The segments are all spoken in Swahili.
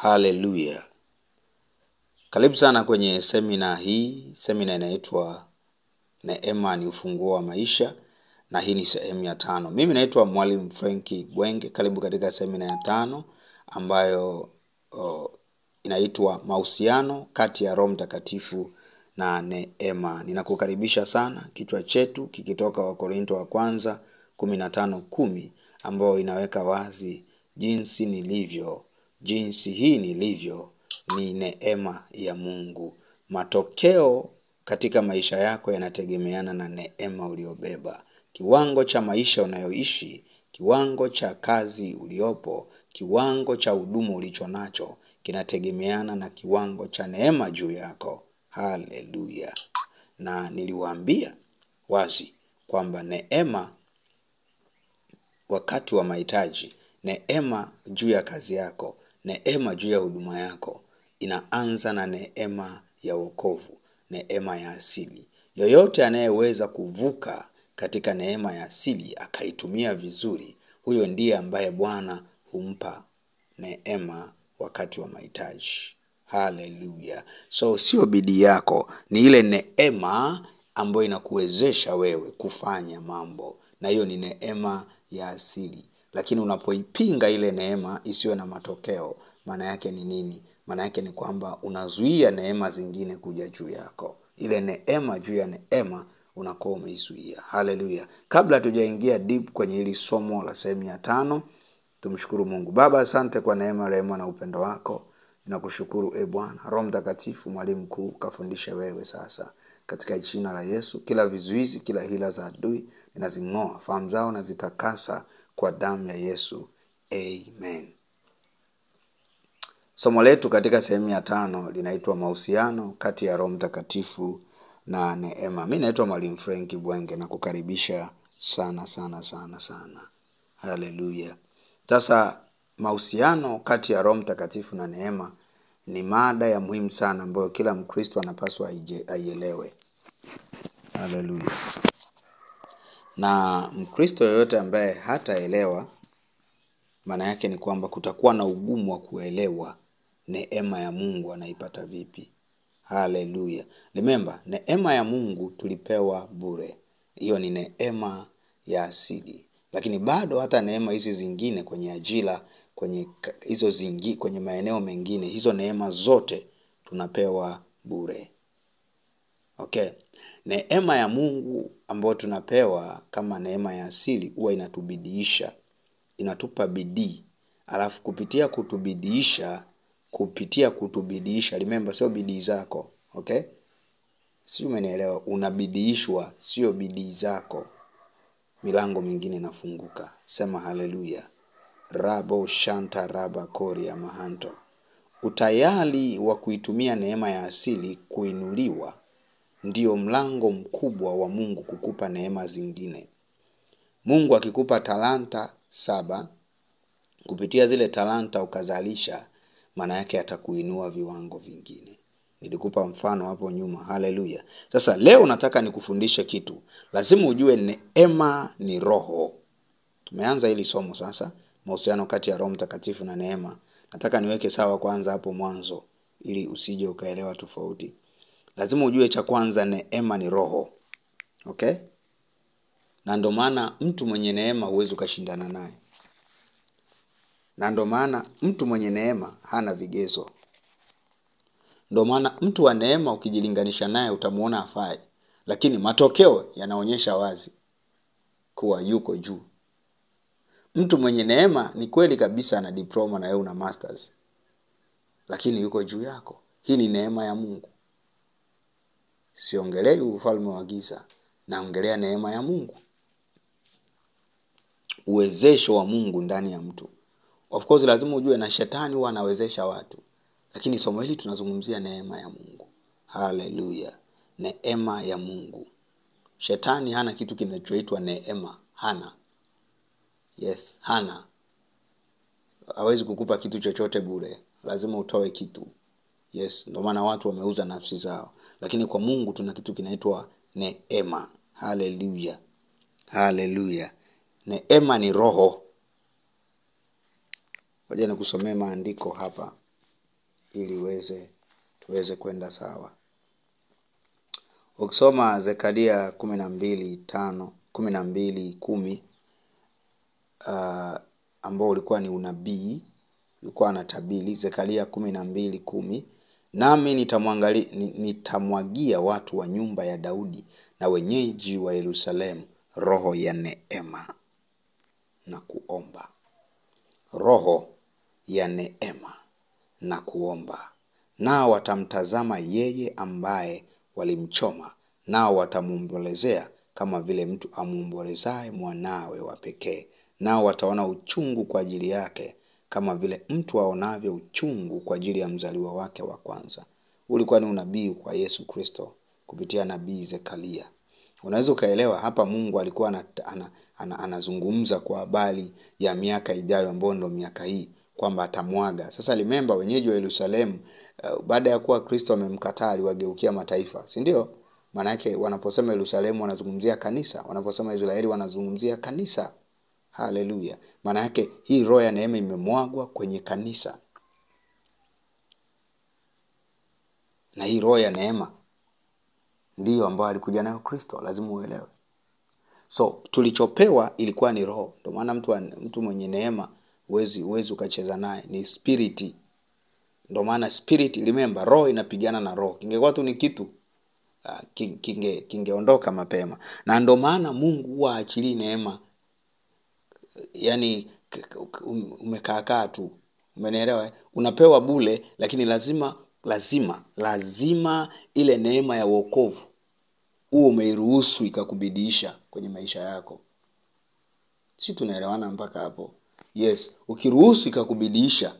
Haleluya. Karibu sana kwenye semina hii. Semina inaitwa Neema ni Ufunguo wa Maisha, na hii ni sehemu ya 5. Mimi naitwa Mwalimu Franki Bwenge. Karibu katika semina ya 5 ambayo inaitwa Mahusiano kati ya Roho Mtakatifu na Neema. Ninakukaribisha sana. Kichwa chetu kikitoka Wakorintho wa kwanza 15:10 ambao inaweka wazi jinsi hii nilivyo ni neema ya Mungu. Matokeo katika maisha yako yanategemeana na neema uliobeba. Kiwango cha maisha unayoishi, kiwango cha kazi uliopo, kiwango cha huduma ulichonacho kinategemeana na kiwango cha neema juu yako. Haleluya. Na niliwaambia wazi kwamba neema wakati wa mahitaji, neema juu ya kazi yako, neema juu ya huduma yako inaanza na neema ya wokovu, neema ya asili. Yoyote anayeweza kuvuka katika neema ya asili akaitumia vizuri, huyo ndiye ambaye Bwana humpa neema wakati wa mahitaji. Haleluya. So sio bidii yako, ni ile neema ambayo inakuwezesha wewe kufanya mambo, na hiyo ni neema ya asili. Lakini unapoipinga ile neema isiwe na matokeo, maana yake ni nini? Maana yake ni kwamba unazuia neema zingine kuja juu yako. Ile neema juu ya neema unakuwa umeizuia. Haleluya. Kabla tujaingia deep kwenye hili somo la sehemu ya 5, tumshukuru Mungu. Baba, asante kwa neema, rehema na upendo wako. Ninakushukuru Bwana. Roho Mtakatifu, mwalimu mkuu, kafundishe wewe sasa. Katika jina la Yesu, kila vizuizi, kila hila za adui ninazing'oa, fahamu zao nazitakasa kwa damu ya Yesu. Amen. Somo letu katika sehemu ya 5 linaitwa Mahusiano kati ya Roho Mtakatifu na Neema. Mimi naitwa Mwalimu Franki Bwenge na kukaribisha sana. Haleluya. Sasa mahusiano kati ya Roho Mtakatifu na Neema ni mada ya muhimu sana ambayo kila Mkristo anapaswa aielewe. Haleluya. Na Mkristo yoyote ambaye hataelewa, maana yake ni kwamba kutakuwa na ugumu wa kuelewa neema ya Mungu anaipata vipi. Haleluya. Remember, neema ya Mungu tulipewa bure. Hiyo ni neema ya asili. Lakini bado hata neema hizi zingine kwenye ajira, kwenye maeneo mengine, hizo neema zote tunapewa bure. Okay. Neema ya Mungu ambayo tunapewa kama neema ya asili huwa inatubidiisha, inatupa bidii. Alafu kupitia kutubidiisha, remember, sio bidii zako. Okay? Sio, umenielewa? Unabidiishwa, sio bidii zako. Milango mingine inafunguka. Sema haleluya. Rabo shanta raba koria mahanto. Utayari wa kuitumia neema ya asili kuinuliwa ndio mlango mkubwa wa Mungu kukupa neema zingine. Mungu akikupa talanta 7, kupitia zile talanta ukazalisha, maana yake atakuinua viwango vingine. Nilikupa mfano hapo nyuma. Haleluya. Sasa leo nataka nikufundishe kitu. Lazima ujue neema ni roho. Tumeanza hili somo sasa, mahusiano kati ya Roho Mtakatifu na Neema. Nataka niweke sawa kwanza hapo mwanzo ili usije ukaelewa tofauti. Lazima ujue cha kwanza, neema ni roho. Okay? Na ndio maana mtu mwenye neema huwezi ukashindana naye. Na ndio maana mtu mwenye neema hana vigezo. Ndio maana mtu wa neema ukijilinganisha naye utamuona hafai, lakini matokeo yanaonyesha wazi kuwa yuko juu. Mtu mwenye neema ni kweli kabisa ana diploma na wewe una masters, lakini yuko juu yako. Hii ni neema ya Mungu. Siongelei ufalme wa giza, naongelea neema ya Mungu. Uwezesho wa Mungu ndani ya mtu. Of course lazima ujue na shetani huwa anawezesha watu, lakini somo hili tunazungumzia neema ya Mungu. Haleluya. Neema ya Mungu. Shetani hana kitu kinachoitwa neema. Hana. Yes, hana. Hawezi kukupa kitu chochote bure. Lazima utoe kitu. Yes, ndio maana watu wameuza nafsi zao. Lakini kwa Mungu tuna kitu kinaitwa neema. Haleluya. Haleluya. Neema ni roho. Ngoja nikusomee maandiko hapa. ili tuweze kwenda sawa. Ukisoma Zekaria 12:10 ambao ulikuwa ni unabii, ulikuwa anatabiri. Zekaria 12:10, nami nitamwagia watu wa nyumba ya Daudi na wenyeji wa Yerusalemu roho ya neema na kuomba. Roho ya neema na kuomba. Nao watamtazama yeye ambaye walimchoma, nao watamwombolezea kama vile mtu amwombolezaye mwanawe wa pekee. Nao wataona uchungu kwa ajili yake kama vile mtu aonavyo uchungu kwa ajili ya mzaliwa wake wa kwanza. Ulikuwa ni unabii kwa Yesu Kristo kupitia nabii Zekaria. Unaweza ukaelewa hapa Mungu alikuwa anazungumza kwa habari ya miaka ijayo ambayo ndio miaka hii, kwamba atamwaga. Sasa remember, wenyeji wa Yerusalemu baada ya kuwa Kristo amemkataa aliwageukia mataifa, si ndio? Maana yake wanaposema Yerusalemu wanazungumzia kanisa, wanaposema Israeli wanazungumzia kanisa. Haleluya. Maana yake hii roho ya neema imemwagwa kwenye kanisa. Na hii roho ya neema ndiyo ambayo alikuja nayo Kristo, lazima uelewe. So tulichopewa ilikuwa ni roho. Ndio maana mtu mwenye neema huwezi ukacheza naye, ni spirit. Ndio maana spirit, remember, roho inapigana na roho. Kingekuwa tu ni kitu kingeondoka mapema. Na ndio maana Mungu huwa aachili neema, yani umekaakaa tu. Umenielewa? Unapewa bure, lakini lazima ile neema ya wokovu huo umeiruhusu ikakubidisha kwenye maisha yako. Si tunaelewana mpaka hapo? Yes, ukiruhusu ikakubidisha,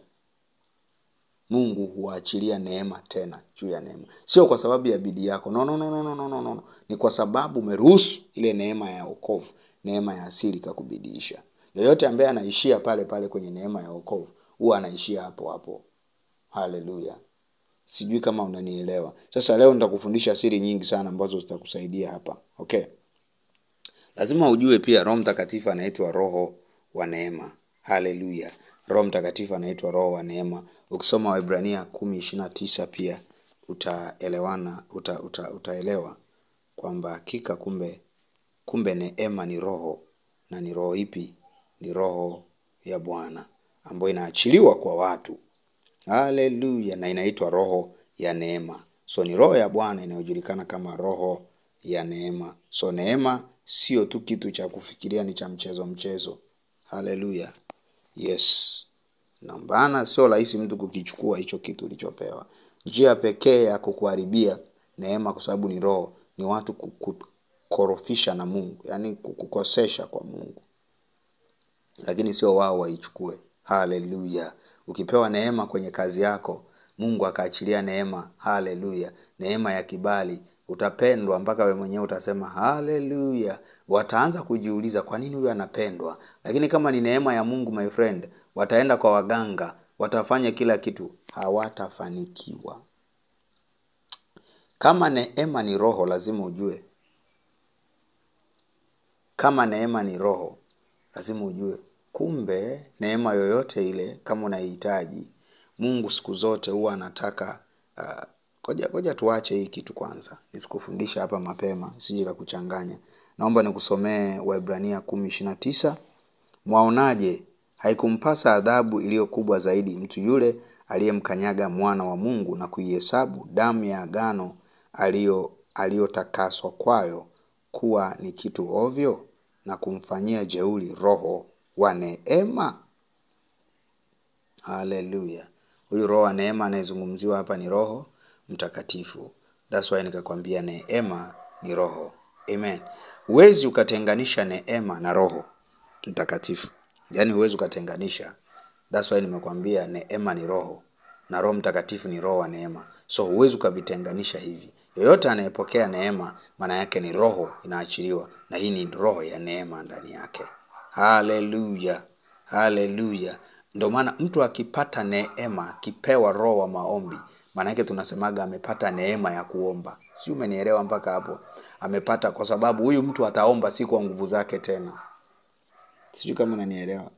Mungu huachilia neema tena juu ya neema. Sio kwa sababu ya bidii yako. No. Ni kwa sababu umeruhusu ile neema ya wokovu, neema ya asili ikakubidisha. Yoyote ambaye anaishia pale kwenye neema ya wokovu, huwa anaishia hapo hapo. Haleluya. Sijui kama unanielewa. Sasa leo nitakufundisha siri nyingi sana ambazo zitakusaidia hapa. Okay? Lazima ujue pia Roho Mtakatifu anaitwa Roho wa neema. Haleluya. Roho Mtakatifu anaitwa Roho wa neema. Ukisoma Waebrania 10:29 pia utaelewa kwamba hakika kumbe neema ni roho. Na ni roho ipi? Ni roho ya Bwana ambayo inaachiliwa kwa watu. Haleluya. Na inaitwa roho ya neema. So ni roho ya Bwana inayojulikana kama roho ya neema. So neema sio tu kitu cha kufikiria ni cha mchezo. Haleluya. Yes. Na bana sio rahisi mtu kukichukua hicho kitu ulichopewa. Njia pekee ya kukuharibia neema, kwa sababu ni roho, ni watu kukorofisha na Mungu, yani kukukosesha kwa Mungu. Lakini sio wao waichukue. Haleluya. Ukipewa neema kwenye kazi yako, Mungu akaachilia neema, haleluya, neema ya kibali, utapendwa mpaka wewe mwenyewe utasema haleluya. Wataanza kujiuliza kwa nini huyu anapendwa? Lakini kama ni neema ya Mungu, my friend, wataenda kwa waganga, watafanya kila kitu, hawatafanikiwa. Kama neema ni roho, lazima ujue. Kama neema ni roho, lazima ujue. Kumbe neema yoyote ile kama unahitaji, Mungu siku zote huwa anataka ngoja tuache hii kitu kwanza. Nisikufundisha hapa mapema, sije kukuchanganya. Naomba nikusomee Waebrania 10:29. Mwaonaje, haikumpasa adhabu iliyo kubwa zaidi mtu yule aliyemkanyaga mwana wa Mungu na kuihesabu damu ya agano aliyotakaswa kwayo kuwa ni kitu ovyo, na kumfanyia jeuri roho wa neema? Haleluya. Huyu roho wa neema anayezungumziwa hapa ni Roho Mtakatifu. That's why nikakwambia neema ni roho. Amen. Huwezi ukatenganisha neema na Roho Mtakatifu. Yaani huwezi ukatenganisha. That's why nimekwambia neema ni roho na Roho Mtakatifu ni roho wa neema. So huwezi ukavitenganisha hivi. Yoyote anayepokea neema, maana yake ni roho inaachiliwa, na hii ni roho ya neema ndani yake. Haleluya. Haleluya. Ndio maana mtu akipata neema, akipewa roho wa maombi, maana yake tunasemaga amepata neema ya kuomba. Si umenielewa mpaka hapo? Amepata, kwa sababu huyu mtu ataomba si kwa nguvu zake tena. Sijui kama unanielewa.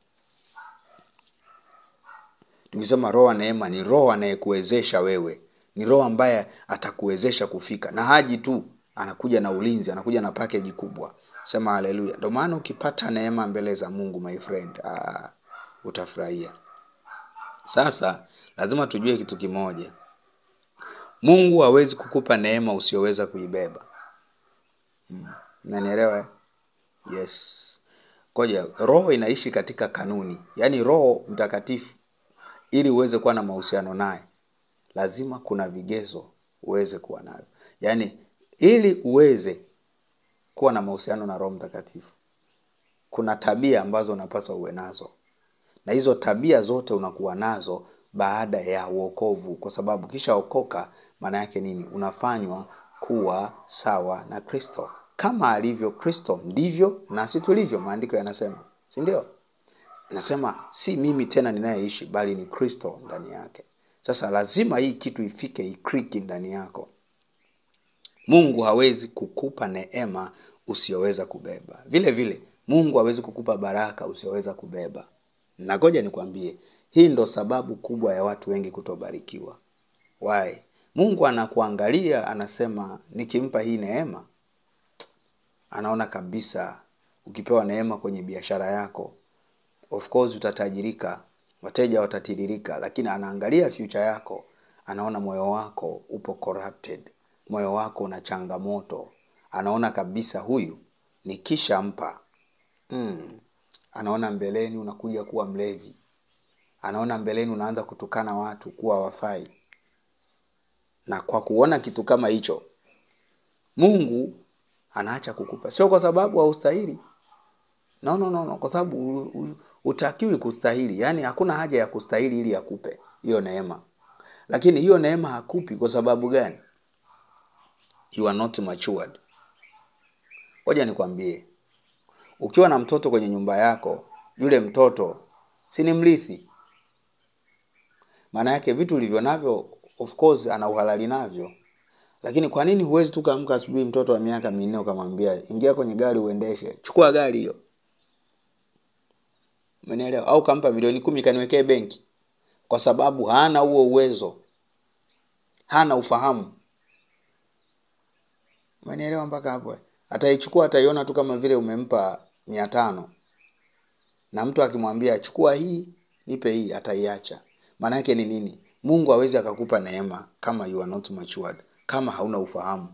Tukisema roho wa neema ni roho anayekuwezesha wewe. Ni roho ambaye atakuwezesha kufika. Na haji tu, anakuja na ulinzi, anakuja na package kubwa. Sema haleluya. Ndio maana ukipata neema mbele za Mungu, my friend, utafurahia. Sasa lazima tujue kitu kimoja. Mungu hawezi kukupa neema usiyoweza kuibeba. Unanielewa? Yes. Koja, roho inaishi katika kanuni. Yaani Roho Mtakatifu, ili uweze kuwa na mahusiano naye, lazima kuna vigezo uweze kuwa nayo. Yaani ili uweze kuwa na mahusiano na Roho Mtakatifu, kuna tabia ambazo unapaswa uwe nazo. Na hizo tabia zote unakuwa nazo baada ya wokovu, kwa sababu kisha okoka maana yake nini? Unafanywa kuwa sawa na Kristo. Kama alivyo Kristo ndivyo nasi tulivyo, maandiko yanasema. Si ndio? Nasema si mimi tena ninayeishi, bali ni Kristo ndani yake. Sasa lazima hii kitu ifike, ikriki ndani yako. Mungu hawezi kukupa neema usiyoweza kubeba. Vile vile Mungu hawezi kukupa baraka usiyoweza kubeba. Na ngoja nikwambie, hii ndo sababu kubwa ya watu wengi kutobarikiwa. Why? Mungu anakuangalia, anasema nikimpa hii neema, anaona kabisa ukipewa neema kwenye biashara yako, of course utatajirika, wateja watatiririka, lakini anaangalia future yako, anaona moyo wako upo corrupted, moyo wako una changamoto, anaona kabisa huyu nikishampa, anaona mbeleni unakuja kuwa mlevi, anaona mbeleni unaanza kutukana watu kuwa wafai. Na kwa kuona kitu kama hicho, Mungu anaacha kukupa. Sio kwa sababu haustahili. No. Kwa sababu utakiwi kustahili. Yaani hakuna haja ya kustahili ili akupe hiyo neema. Lakini hiyo neema hakupi kwa sababu gani? You are not matured. Ngoja nikwambie. Ukiwa na mtoto kwenye nyumba yako, yule mtoto si ni mrithi. Maana yake vitu ulivyo navyo, of course ana uhalali navyo. Lakini kwa nini huwezi tu kaamka asubuhi mtoto wa miaka 4 ukamwambia ingia kwenye gari uendeshe, chukua gari hiyo? Umeelewa? Au kampa milioni 10 kaniwekee benki, kwa sababu hana huo uwezo, hana ufahamu. Umeelewa mpaka hapo? Ataichukua, ataiona tu kama vile umempa 500. Na mtu akimwambia chukua hii, nipe hii, ataiacha. Maana yake ni nini? Mungu hawezi akakupa neema kama you are not matured, kama hauna ufahamu.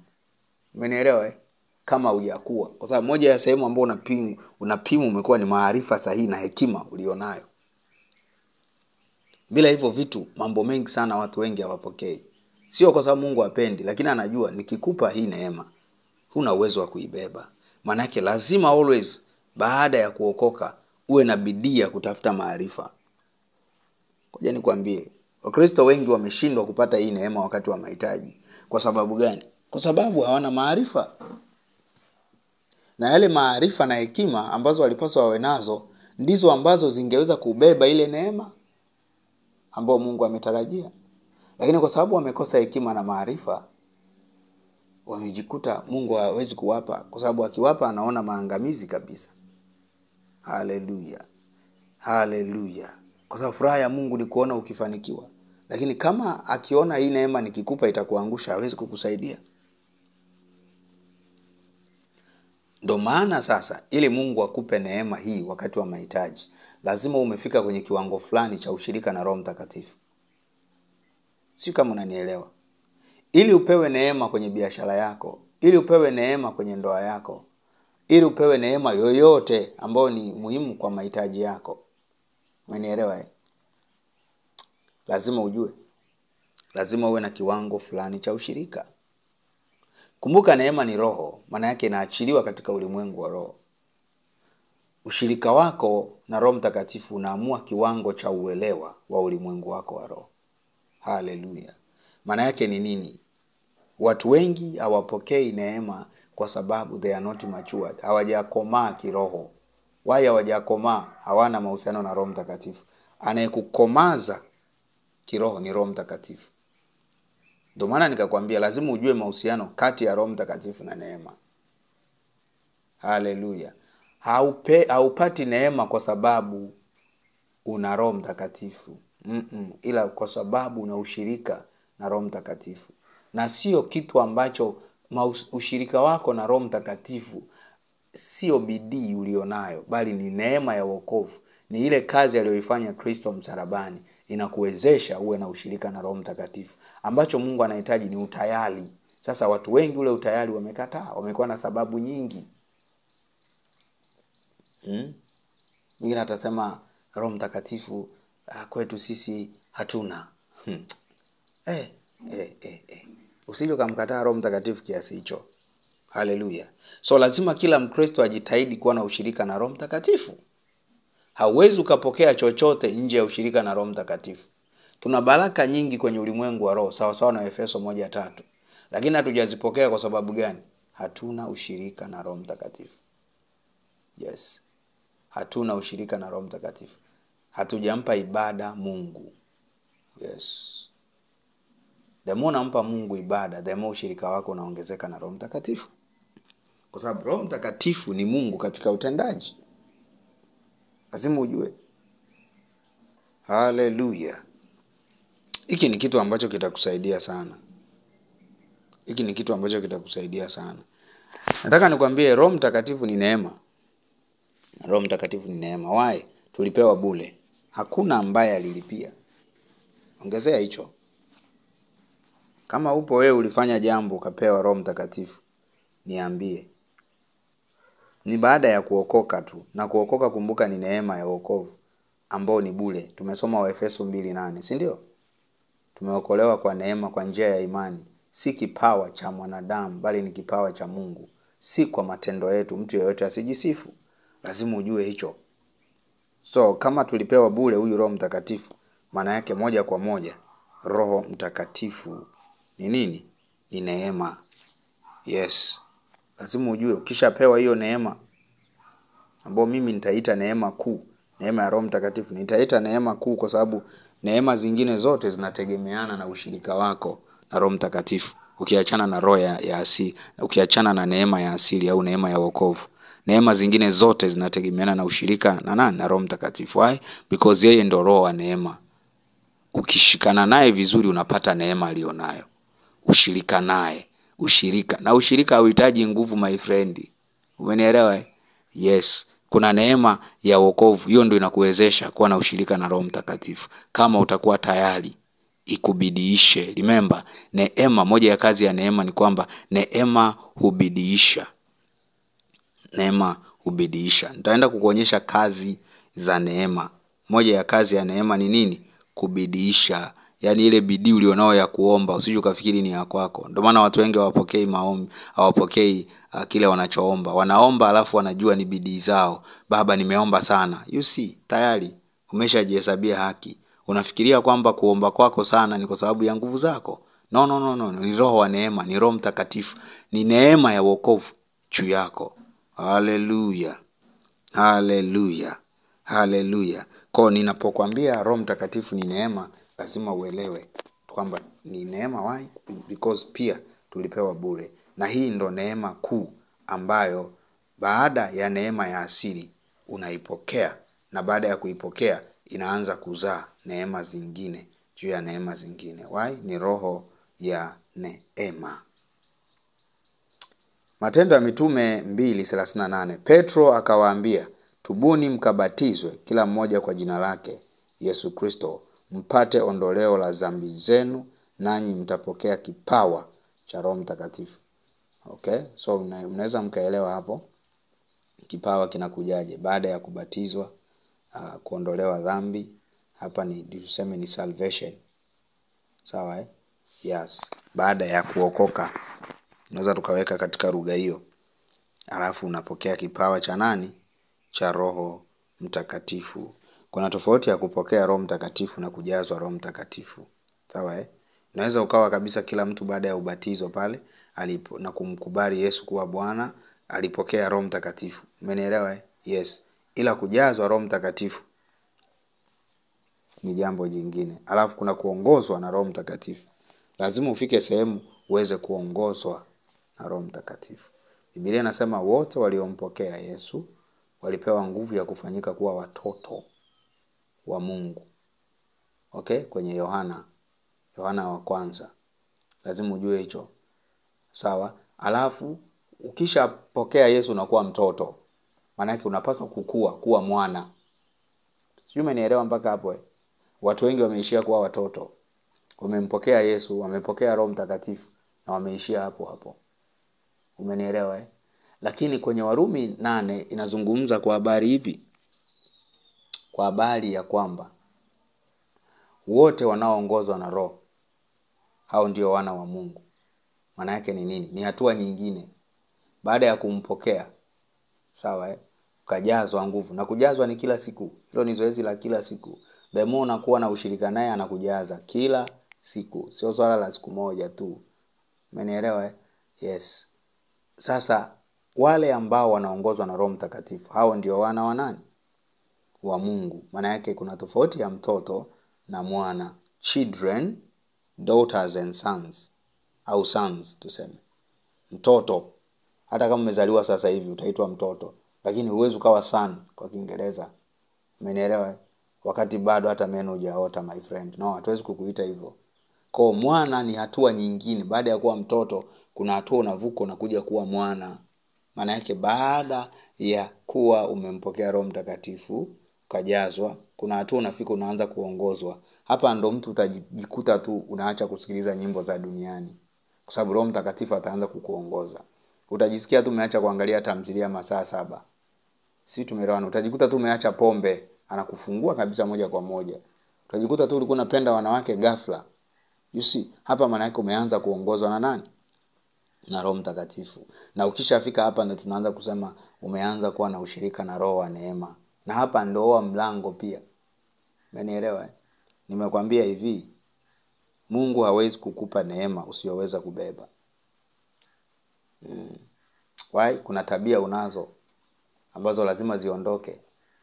Umeelewa? Kama hujakuwa. Kwa sababu moja ya sehemu ambayo unapimu umekuwa ni maarifa sahihi na hekima ulionayo. Bila hivyo vitu, mambo mengi sana watu wengi hawapokei. Sio kwa sababu Mungu hapendi, lakini anajua nikikupa hii neema huna uwezo wa kuibeba. Maana yake lazima always baada ya kuokoka uwe na bidii ya kutafuta maarifa. Ngoja nikwambie, Wakristo wengi wameshindwa kupata hii neema wakati wa mahitaji. Kwa sababu gani? Kwa sababu hawana maarifa. Na yale maarifa na hekima ambazo walipaswa wawe nazo ndizo ambazo zingeweza kubeba ile neema ambayo Mungu ametarajia. Lakini kwa sababu wamekosa hekima na maarifa, wamejikuta Mungu hawezi kuwapa, kwa sababu akiwapa anaona maangamizi kabisa. Haleluya. Haleluya. Kwa sababu furaha ya Mungu ni kuona ukifanikiwa. Lakini kama akiona hii neema nikikupa itakuangusha, hawezi kukusaidia. Ndio maana sasa ili Mungu akupe neema hii wakati wa mahitaji, lazima umefika kwenye kiwango fulani cha ushirika na Roho Mtakatifu. Si kama unanielewa? Ili upewe neema kwenye biashara yako, ili upewe neema kwenye ndoa yako, ili upewe neema yoyote ambayo ni muhimu kwa mahitaji yako. Umenielewa? Lazima ujue. Lazima uwe na kiwango fulani cha ushirika. Kumbuka neema ni roho, maana yake inaachiliwa katika ulimwengu wa roho. Ushirika wako na Roho Mtakatifu unaamua kiwango cha uelewa wa ulimwengu wako wa roho. Haleluya. Maana yake ni nini? Watu wengi hawapokei neema kwa sababu they are not matured. Hawajakomaa kiroho. Wao hawajakomaa, hawana mahusiano na Roho Mtakatifu. Anayekukomaza kiroho ni Roho Mtakatifu. Ndio maana nikakwambia lazima ujue mahusiano kati ya Roho Mtakatifu na neema. Haleluya. Haupati neema kwa sababu una Roho Mtakatifu. ila kwa sababu una ushirika na Roho Mtakatifu. Na sio kitu ambacho ushirika wako na Roho Mtakatifu sio bidii ulionayo, bali ni neema ya wokovu. Ni ile kazi aliyoifanya Kristo msalabani inakuwezesha uwe na ushirika na Roho Mtakatifu. Ambacho Mungu anahitaji ni utayari. Sasa watu wengi ule utayari wamekataa, wamekuwa na sababu nyingi. Mwingine atasema Roho Mtakatifu kwetu sisi hatuna. Usije ukamkataa Roho Mtakatifu kiasi hicho. Haleluya. So lazima kila Mkristo ajitahidi kuwa na ushirika na Roho Mtakatifu. Hauwezi ukapokea chochote nje ya ushirika na Roho Mtakatifu. Tuna baraka nyingi kwenye ulimwengu wa roho, sawa sawa na Efeso 1:3. Lakini hatujazipokea kwa sababu gani? Hatuna ushirika na Roho Mtakatifu. Yes. Hatuna ushirika na Roho Mtakatifu. Hatujampa ibada Mungu. Yes. The more unampa Mungu ibada, the more ushirika wako unaongezeka na Roho Mtakatifu. Kwa sababu Roho Mtakatifu ni Mungu katika utendaji. Lazima ujue. Haleluya. Hiki ni kitu ambacho kitakusaidia sana. Nataka nikwambie Roho Mtakatifu ni neema. Roho Mtakatifu ni neema. Why? Tulipewa bure. Hakuna ambaye alilipia. Ongezea hicho. Kama upo wewe ulifanya jambo ukapewa Roho Mtakatifu, niambie. Ni baada ya kuokoka tu. Na kuokoka, kumbuka, ni neema ya wokovu ambao ni bure. Tumesoma Waefeso 2:8, si ndio? Tumeokolewa kwa neema kwa njia ya imani. Si kipawa cha mwanadamu, bali ni kipawa cha Mungu. Si kwa matendo yetu, mtu yeyote asijisifu. Lazima ujue hicho. So kama tulipewa bure huyu Roho Mtakatifu, maana yake moja kwa moja Roho Mtakatifu ni nini? Ni neema. Yes. Lazima ujue ukishapewa hiyo neema, ambayo mimi nitaita neema kuu, neema ya Roho Mtakatifu. Nitaita neema kuu kwa sababu neema zingine zote zinategemeana na ushirika wako na Roho Mtakatifu. Ukiachana na roho ya asili, ukiachana na neema ya asili au neema ya wokovu, neema zingine zote zinategemeana na ushirika na nani? Na Roho Mtakatifu. Why? Because yeye ndo roho wa neema. Ukishikana naye vizuri unapata neema alionayo. Ushirika naye. Na ushirika hauhitaji nguvu, my friend. Umenielewa? Yes. Kuna neema ya wokovu. Hiyo ndio inakuwezesha kuwa na ushirika na Roho Mtakatifu. Kama utakuwa tayari ikubidiishe. Remember, neema, moja ya kazi ya neema ni kwamba neema hubidiisha. Neema hubidiisha. Nitaenda kukuonyesha kazi za neema. Moja ya kazi ya neema ni nini? Kubidiisha. Yaani ile bidii ulionao ya kuomba, usije ukafikiri ni ya kwako. Ndio maana watu wengi hawapokei maombi, hawapokei kile wanachoomba. Wanaomba alafu wanajua ni bidii zao. Baba, nimeomba sana. You see, tayari umeshajihesabia haki. Unafikiria kwamba kuomba kwako sana ni kwa sababu ya nguvu zako. No. Ni roho wa neema, ni Roho Mtakatifu. Ni neema ya wokovu juu yako. Haleluya. Kwa ninapokuambia Roho Mtakatifu ni neema, lazima uelewe kwamba ni neema. Why? Because pia tulipewa bure. Na hii ndo neema kuu ambayo baada ya neema ya asili unaipokea, na baada ya kuipokea inaanza kuzaa neema zingine juu ya neema zingine. Why? Ni roho ya neema. Matendo ya Mitume 2:38. Petro akawaambia, tubuni mkabatizwe kila mmoja kwa jina lake Yesu Kristo, mpate ondoleo la dhambi zenu, nanyi mtapokea kipawa cha Roho Mtakatifu. Okay? So mnaweza mkaelewa hapo kipawa kinakujaje baada ya kubatizwa, kuondolewa dhambi. Hapa ni tuseme ni salvation. Sawa Yes. Baada ya kuokoka unaweza tukaweka katika lugha hiyo. Alafu unapokea kipawa cha nani? Cha Roho Mtakatifu. Kuna tofauti ya kupokea Roho Mtakatifu na kujazwa Roho Mtakatifu. Sawa Unaweza ukawa kabisa kila mtu baada ya ubatizo pale na kumkubali Yesu kuwa Bwana, alipokea Roho Mtakatifu. Umenielewa? Yes. Ila kujazwa Roho Mtakatifu ni jambo jingine. Alafu kuna kuongozwa na Roho Mtakatifu. Lazima ufike sehemu uweze kuongozwa na Roho Mtakatifu. Biblia inasema wote waliompokea Yesu walipewa nguvu ya kufanyika kuwa watoto wa Mungu. Okay? Kwenye Yohana wa kwanza. Lazima ujue hicho. Sawa? Alafu ukishapokea Yesu unakuwa mtoto. Maana yake unapaswa kukua kuwa mwana. Sijui umenielewa mpaka hapo? Watu wengi wameishia kuwa watoto. Wamempokea Yesu, wamepokea Roho Mtakatifu na wameishia hapo hapo. Umenielewa? Lakini kwenye Warumi 8 inazungumza kwa habari ipi? Kwa habari ya kwamba wote wanaoongozwa na Roho hao ndio wana wa Mungu. Maana yake ni nini? Ni hatua nyingine. Baada ya kumpokea, sawa, ukajazwa nguvu. Na kujazwa ni kila siku. Hilo ni zoezi la kila siku. The more unakuwa na ushirika naye anakujaza kila siku. Sio swala la siku moja tu. Umenielewa? Yes. Sasa wale ambao wanaongozwa na Roho Mtakatifu, hao ndio wana wa nani? Wa Mungu. Maana yake kuna tofauti ya mtoto na mwana. Children, daughters and sons. Au sons tuseme. Mtoto, hata kama umezaliwa sasa hivi utaitwa mtoto, lakini huwezi ukawa son kwa Kiingereza. Umenielewa? Wakati bado hata meno hujaota, my friend. No, hatuwezi kukuita hivyo. Kwa mwana ni hatua nyingine. Baada ya kuwa mtoto kuna hatua unavuka unakuja kuwa mwana. Maana yake baada ya kuwa umempokea Roho Mtakatifu ukajazwa, kuna hatua unafika unaanza kuongozwa. Hapa ndo mtu utajikuta tu unaacha kusikiliza nyimbo za duniani, kwa sababu Roho Mtakatifu ataanza kukuongoza. Utajisikia tu umeacha kuangalia tamthilia masaa 7. Si tumeelewana? Utajikuta tu umeacha pombe, anakufungua kabisa moja kwa moja. Utajikuta tu ulikuwa unapenda wanawake ghafla. You see, hapa maana yake umeanza kuongozwa na nani? Na Roho Mtakatifu. Na ukishafika hapa ndo tunaanza kusema umeanza kuwa na ushirika na Roho wa neema. Na hapa ndo wa mlango pia. Umenielewa? Nimekwambia hivi, Mungu hawezi kukupa neema usiyoweza kubeba. Why? Kuna tabia unazo ambazo lazima ziondoke.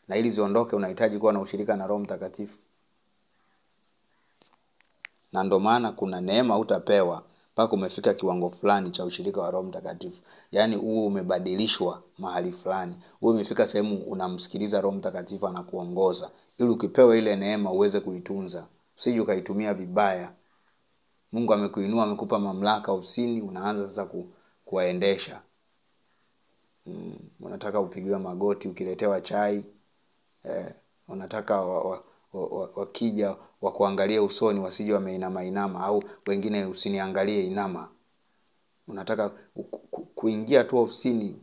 Na ili ziondoke unahitaji kuwa na ushirika na Roho Mtakatifu. Na ndo maana kuna neema utapewa mpaka umefika kiwango fulani cha ushirika wa Roho Mtakatifu. Yaani uwe umebadilishwa mahali fulani. Uwe umefika sehemu unamsikiliza Roho Mtakatifu anakuongoza. Ili ukipewa ile neema uweze kuitunza. Usije ukaitumia vibaya. Mungu amekuinua, amekupa mamlaka ofisini, unaanza sasa kuwaendesha. Unataka upigiwe magoti ukiletewa chai. Unataka wakija wakuangalia usoni wasije wameinama au wengine usiniangalie inama. Unataka kuingia tu ofisini,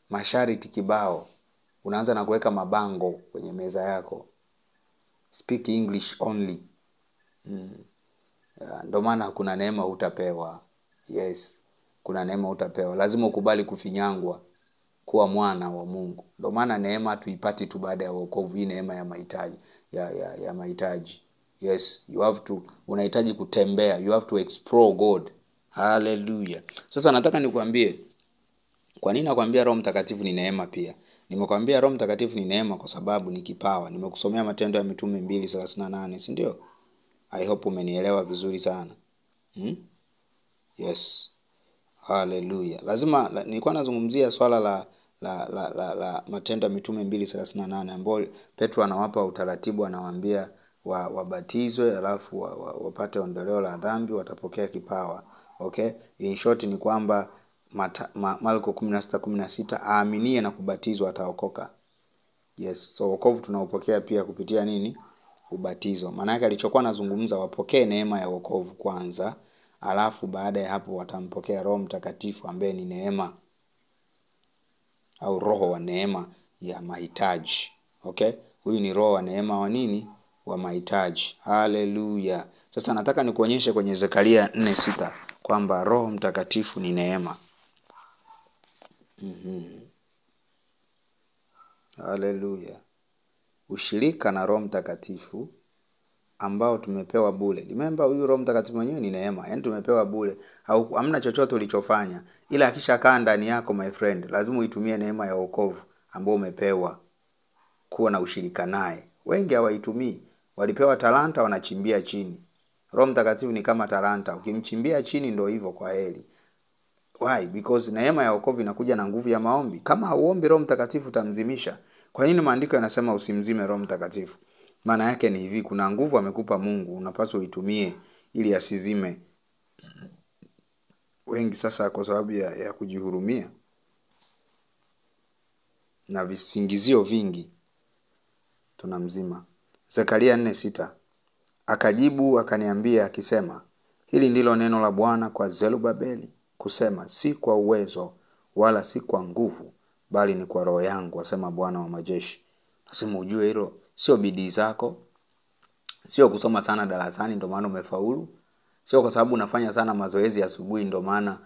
masharti kibao. Unaanza na kuweka mabango kwenye meza yako. Speak English only. Ndio maana kuna neema utapewa. Yes, kuna neema utapewa. Lazima ukubali kufinyangwa kuwa mwana wa Mungu. Ndio maana neema tuipati tu baada ya wokovu. Hii neema ya mahitaji ya mahitaji. Yes, you have to, unahitaji kutembea, you have to explore God. Hallelujah. Sasa nataka nikwambie kwa nini nakwambia Roho Mtakatifu ni neema pia. Nimekwambia Roho Mtakatifu ni neema kwa sababu ni kipawa. Nimekusomea Matendo ya Mitume 2:38, si ndio? I hope umenielewa vizuri sana. Yes. Hallelujah. Lazima nilikuwa nazungumzia swala la Matendo ya Mitume 2:38 ambapo Petro anawapa utaratibu, anawaambia wabatizwe alafu wapate ondoleo la dhambi, watapokea kipawa. Okay? In short ni kwamba Marko 16:16 aaminie na kubatizwa ataokoka. Yes, so wokovu tunaupokea pia kupitia nini? Ubatizo. Maana yake alichokuwa anazungumza wapokee neema ya wokovu kwanza, alafu baada ya hapo watampokea Roho Mtakatifu ambaye ni neema au roho wa neema ya mahitaji. Okay? Huyu ni roho wa neema wa nini? Wa mahitaji. Hallelujah. Sasa nataka nikuonyeshe kwenye Zekaria 4:6 kwamba Roho Mtakatifu ni neema. Hallelujah. Ushirika na Roho Mtakatifu ambao tumepewa bure. Remember huyu Roho Mtakatifu mwenyewe ni neema. Yaani tumepewa bure. Hamna chochote ulichofanya. Ila akishakaa ndani yako my friend, lazima uitumie neema ya wokovu ambao umepewa kuwa na ushirika naye. Wengi hawaitumii. Walipewa talanta wanachimbia chini. Roho Mtakatifu ni kama talanta. Ukimchimbia chini ndio hivyo, kwa heri. Why? Because neema ya wokovu inakuja na nguvu ya maombi. Kama hauombi Roho Mtakatifu utamzimisha. Kwa nini maandiko yanasema usimzime Roho Mtakatifu? Maana yake ni hivi, kuna nguvu amekupa Mungu, unapaswa uitumie ili asizime. Wengi sasa kwa sababu ya kujihurumia na visingizio vingi tunamzima. Zekaria 4:6. Akajibu akaniambia akisema, hili ndilo neno la Bwana kwa Zerubabeli kusema, si kwa uwezo wala si kwa nguvu, bali ni kwa roho yangu, asema Bwana wa majeshi. Nasema ujue hilo sio bidii zako, sio kusoma sana darasani ndio maana umefaulu, sio kwa sababu unafanya sana mazoezi asubuhi ndio maana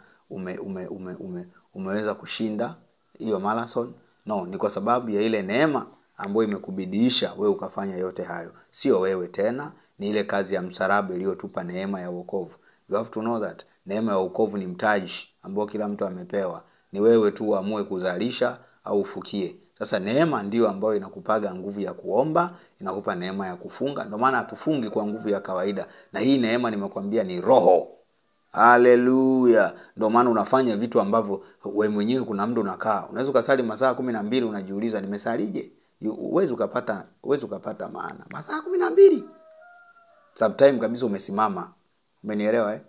umeweza kushinda hiyo marathon. No, ni kwa sababu ya ile neema ambayo imekubidiisha wewe ukafanya yote hayo. Sio wewe tena, ni ile kazi ya msalaba iliyotupa neema ya wokovu. You have to know that neema ya wokovu ni mtaji ambao kila mtu amepewa. Ni wewe tu uamue kuzalisha au ufukie. Sasa neema ndio ambayo inakupaga nguvu ya kuomba, inakupa neema ya kufunga. Ndio maana hatufungi kwa nguvu ya kawaida. Na hii neema nimekwambia ni roho. Haleluya. Ndio maana unafanya vitu ambavyo wewe mwenyewe kuna muda unakaa. Unaweza kusali masaa 12 unajiuliza nimesalije? Uwezi ukapata maana. Masaa 12. Sometime kabisa umesimama. Umenielewa?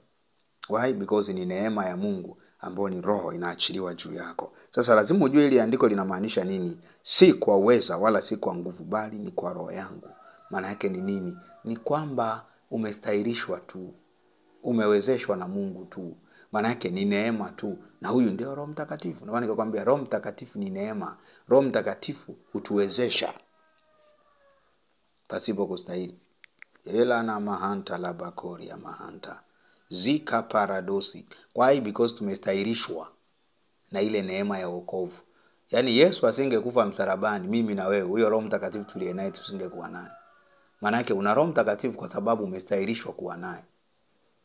Why? Because ni neema ya Mungu ambayo ni roho inaachiliwa juu yako. Sasa lazima ujue ili andiko linamaanisha nini. Si kwa uweza wala si kwa nguvu, bali ni kwa roho yangu. Maana yake ni nini? Ni kwamba umestahilishwa tu. Umewezeshwa na Mungu tu. Maana yake ni neema tu. Na huyu ndio Roho Mtakatifu. Ndio maana nikakwambia Roho Mtakatifu ni neema. Roho Mtakatifu hutuwezesha pasipo kustahili. Ela na mahanta la bakori ya mahanta. Zika paradosi. Why? Because tumestahilishwa na ile neema ya wokovu. Yaani Yesu asingekufa msalabani, mimi na wewe, huyo Roho Mtakatifu tuliye naye tusingekuwa naye. Maana yake una Roho Mtakatifu kwa sababu umestahilishwa kuwa naye.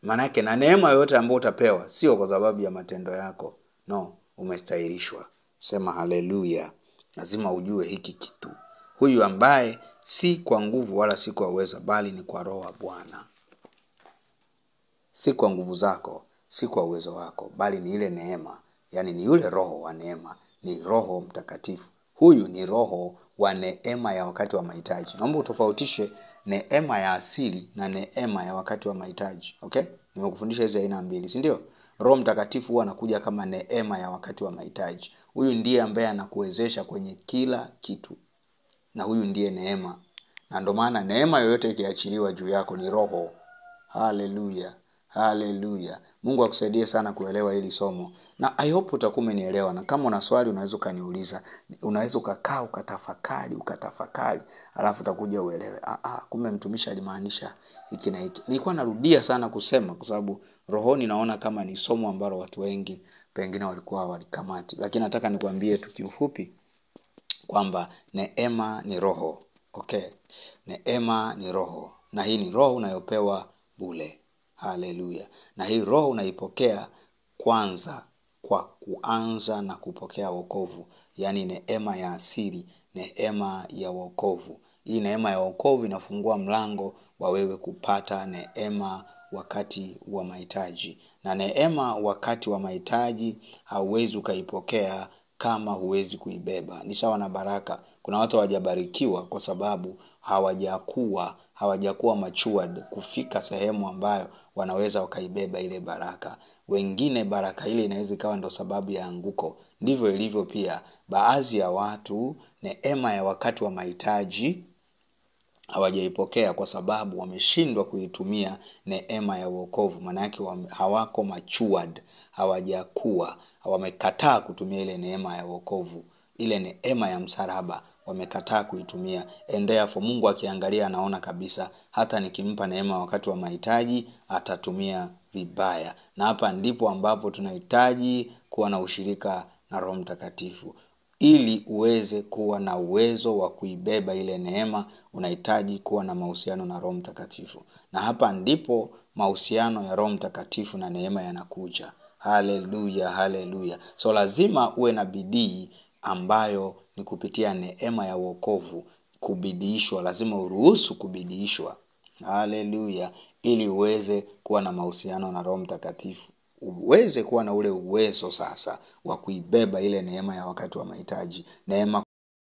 Maana yake na neema yote ambayo utapewa sio kwa sababu ya matendo yako. No, umestahilishwa. Sema haleluya. Lazima ujue hiki kitu. Huyu ambaye si kwa nguvu wala si kwa uweza, bali ni kwa roho wa Bwana. Si kwa nguvu zako, si kwa uwezo wako, bali ni ile neema. Yaani ni yule roho wa neema, ni Roho Mtakatifu. Huyu ni roho wa neema ya wakati wa mahitaji. Naomba utofautishe neema ya asili na neema ya wakati wa mahitaji. Okay? Nimekufundisha hizo aina mbili, si ndio? Roho Mtakatifu huwa anakuja kama neema ya wakati wa mahitaji. Huyu ndiye ambaye anakuwezesha kwenye kila kitu. Na huyu ndiye neema. Na ndio maana neema yoyote ikiachiliwa juu yako ni roho. Haleluya. Haleluya. Mungu akusaidie sana kuelewa hili somo. Na I hope utakuwa umenielewa. Na kama una swali unaweza kaniuliza. Unaweza ukakaa ukatafakari. Alafu utakuja uelewe. Kumbe mtumishi alimaanisha hiki na hiki. Nilikuwa narudia sana kusema kwa sababu rohoni naona kama ni somo ambalo watu wengi pengine walikuwa walikamati. Lakini nataka nikwambie tu kiufupi kwamba neema ni roho. Okay? Neema ni roho. Na hii ni roho unayopewa bure. Haleluya. Na hii roho unaipokea kwanza kwa kuanza na kupokea wokovu. Yaani neema ya asili, neema ya wokovu. Hii neema ya wokovu inafungua mlango wa wewe kupata neema wakati wa mahitaji. Na neema wakati wa mahitaji hauwezi ukaipokea kama huwezi kuibeba. Ni sawa na baraka. Kuna watu hawajabarikiwa kwa sababu hawajakuwa matured kufika sehemu ambayo wanaweza wakaibeba ile baraka. Wengine baraka ile inaweza ikawa ndo sababu ya anguko. Ndivyo ilivyo pia baadhi ya watu neema ya wakati wa mahitaji hawajaipokea kwa sababu wameshindwa kuitumia neema ya wokovu. Maana yake hawako matured, wamekataa kutumia ile neema ya wokovu. Ile neema ya msalaba wamekataa kuitumia. And therefore Mungu akiangalia anaona kabisa hata nikimpa neema wakati wa mahitaji atatumia vibaya. Na hapa ndipo ambapo tunahitaji kuwa na ushirika na Roho Mtakatifu. Ili uweze kuwa na uwezo wa kuibeba ile neema, unahitaji kuwa na mahusiano na Roho Mtakatifu. Na hapa ndipo mahusiano ya Roho Mtakatifu na neema yanakuja. Haleluya, haleluya. So lazima uwe na bidii ambayo ni kupitia neema ya wokovu kubidiishwa. Lazima uruhusu kubidiishwa. Haleluya. Ili uweze kuwa na mahusiano na Roho Mtakatifu. Uweze kuwa na ule uwezo sasa wa kuibeba ile neema ya wakati wa mahitaji. Neema